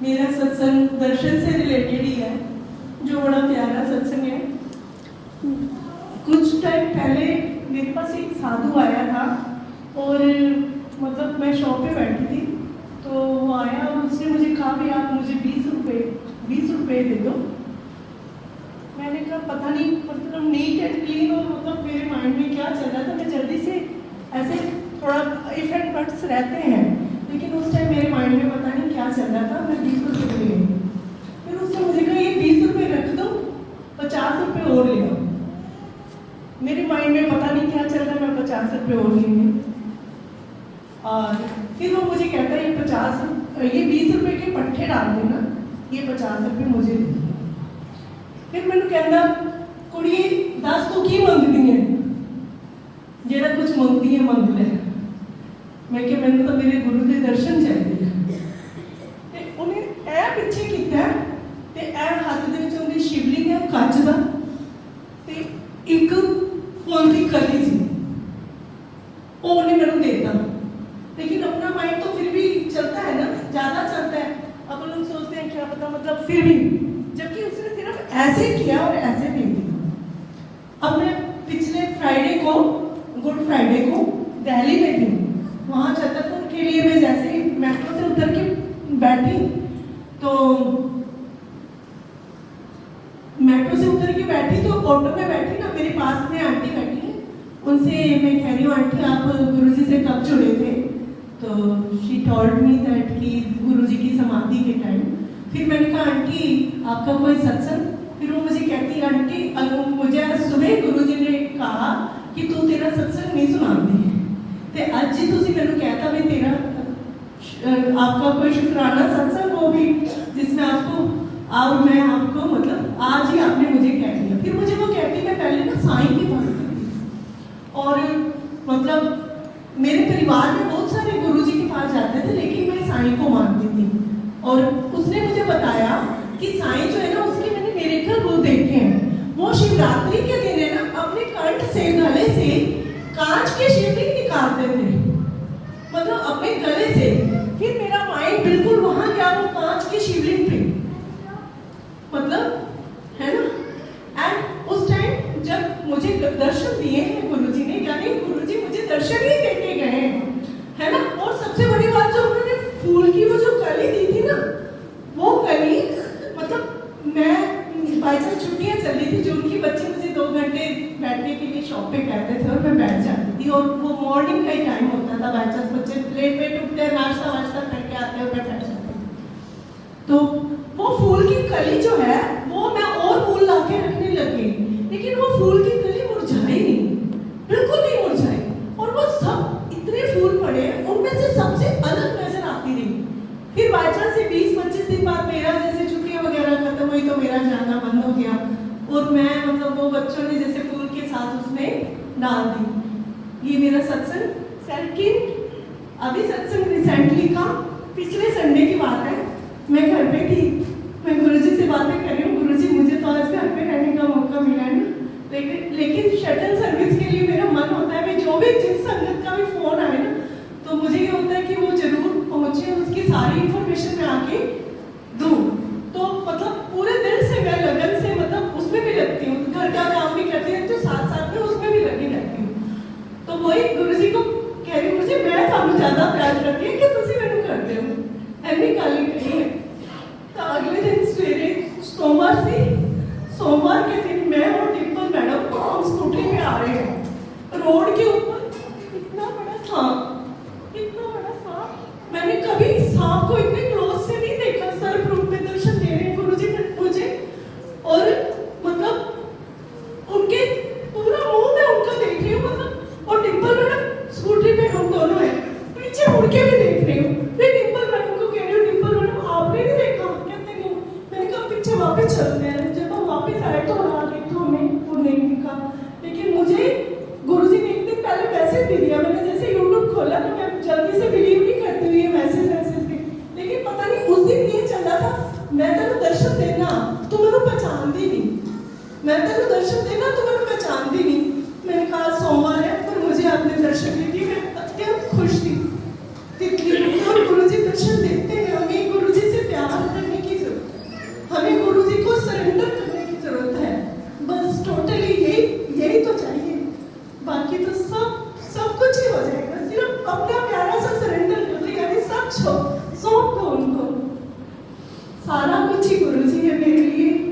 मेरा सत्संग दर्शन से रिलेटेड ही है, जो बड़ा प्यारा सत्संग है। कुछ टाइम पहले मेरे पास एक साधु आया था और मतलब मैं शॉप पे बैठी थी, तो वो आया और उसने मुझे कहा भी आप मुझे 20 रुपये दे दो। मैंने कहा पता नहीं, मतलब नीट एंड क्लीन और मतलब मेरे माइंड में क्या चल रहा था, मैं जल्दी से ऐसे थोड़ा इफ एंड बट्स रहते हैं, लेकिन उस टाइम मेरे माइंड में पता नहीं क्या चल रहा था। मैं 20 रुपये ले गई। फिर उसने मुझे कहा ये 20 रुपये रख दो, 50 रुपये और ले आओ। मेरे माइंड में पता नहीं क्या चल रहा है, मैं 50 रुपये और ले गई। और फिर वो मुझे कहता है ये 20 रुपये के पट्टे डाल देना, ये 50 रुपये मुझे दे दो। फिर मैंने कहना कुड़ी 10 तो की मंगती है, जेड़ा कुछ मंगती है मंग ले। मैं क्या मैंने तो मेरे गुरु के दर्शन चाहिए। ते उन्हें ऐ पिछे कीता ते ऐ हाथ दे विच उनदी शिवलिंग है कांच दा, ते एक फूल दी कली सी, वो उन्हें मैंने देता। लेकिन अपना माइंड तो फिर भी चलता है ना, ज़्यादा चलता है। अब लोग सोचते हैं क्या पता, मतलब फिर भी, जबकि उसने सिर्फ ऐसे किया और ऐसे दे दिया। अब मैं पिछले फ्राइडे को, गुड फ्राइडे को दिल्ली में थी। वहाँ छतरपुर के लिए मैं जैसे ही मेट्रो से उतर के बैठी, तो मेट्रो से उतर के बैठी तो ऑटो में बैठी ना, मेरे पास में आंटी बैठी है। उनसे मैं कह रही हूँ आंटी आप गुरुजी से कब जुड़े थे? तो शी टोल्ड मी दैट कि गुरुजी की समाधि के टाइम। फिर मैंने कहा आंटी आपका कोई सत्संग? फिर वो मुझे कहती आंटी मुझे सुबह गुरुजी ने कहा कि तू तेरा सत्संग नहीं सुनाती है, तो अज जी तुसी मैंने कहता भी तेरा आपका कोई शुक्राना सत्संग हो भी जिसमें आपको, और मैं आपको मतलब आज ही आपने मुझे कह दिया। फिर मुझे वो कहती, मैं पहले ना साईं की बात करती थी और मतलब मेरे परिवार में बहुत सारे गुरुजी के पास जाते थे, लेकिन मैं साईं को मानती थी। और उसने मुझे बताया कि साईं जो है ना, उसके मैंने मिरेकल रूप देखे हैं। वो शिवरात्रि के दिन है ना, अपने कंठ से गले से कांच के शिवलिंग निकालते थे, मतलब अपने गले से। फिर मेरा माइंड बिल्कुल वहां गया, वो कांच के शिवलिंग पे, मतलब है ना। एंड उस टाइम जब मुझे दर्शन दिए हैं गुरुजी ने, यानी गुरुजी मुझे दर्शन ही देके गए है ना। और सबसे बड़ी बात, जो उन्होंने फूल की वो जो कली दी थी ना, वो कली मतलब मैं बाई चांस छुट्टियाँ चल रही थी, जो उनकी बच्चे मुझे 2 घंटे बैठने के लिए शॉप पे कहते थे और मैं बैठ जाती थी। और वो मॉर्निंग का ही टाइम होता था, बाई चांस बच्चे लेट वेट उठते हैं, नाश्ता वाश्ता करके आते हैं और मैं बैठ जाती थी। तो वो फूल की कली जो है, वो मैं और फूल ला के रखने लगी, लेकिन वो फूल की कली मुरझाई नहीं, बिल्कुल नहीं मुरझाई। और वो सब इतने फूल पड़े, उनमें से सबसे अलग नजर आती रही। फिर बाई चांस से 20-25 दिन बाद मेरा जैसे छुट्टियां वगैरह खत्म हुई, तो मेरा जाना बंद हो गया और मैं मतलब वो बच्चों ने जैसे फूल के साथ उसमें डाल दी। ये मेरा सत्संग सेकंड अभी सत्संग रिसेंटली का पिछले संडे की बात है। मैं घर पे थी, मैं गुरुजी से बातें कर रही हूँ, गुरुजी मुझे तो आज घर पे रहने का मौका मिला है ना, लेकिन शटल सर्विस के लिए मेरा मन होता है, मैं जो भी जिस संगत का भी फोन आए ना, तो मुझे ये होता है कि वो जरूर पहुंचे, उसकी सारी इंफॉर्मेशन मैं आके दूँ। तो मतलब पूरे दिल से मैं लगन से मतलब उसमें भी लगती हूँ, घर का काम भी करती हूँ, तो साथ साथ में उसमें भी लगी रहती हूँ। तो वही गुरुजी को कह रही हूँ, मुझे मैं थानू ज़्यादा प्यार करती है कि तुसी मैनू करते हो, ऐनी गल कही है। तो अगले दिन सवेरे सोमवार के दिन मैं और डिम्पल मैडम स्कूटी पे आ रहे हैं, रोड के ऊपर इतना बड़ा बाकी तो सब सब कुछ ही हो जाएगा। सिर्फ अपना प्यारा सा सरेंडर कर दो, यानी सब सौंप दो उनको। सारा कुछ ही गुरुजी है मेरे लिए।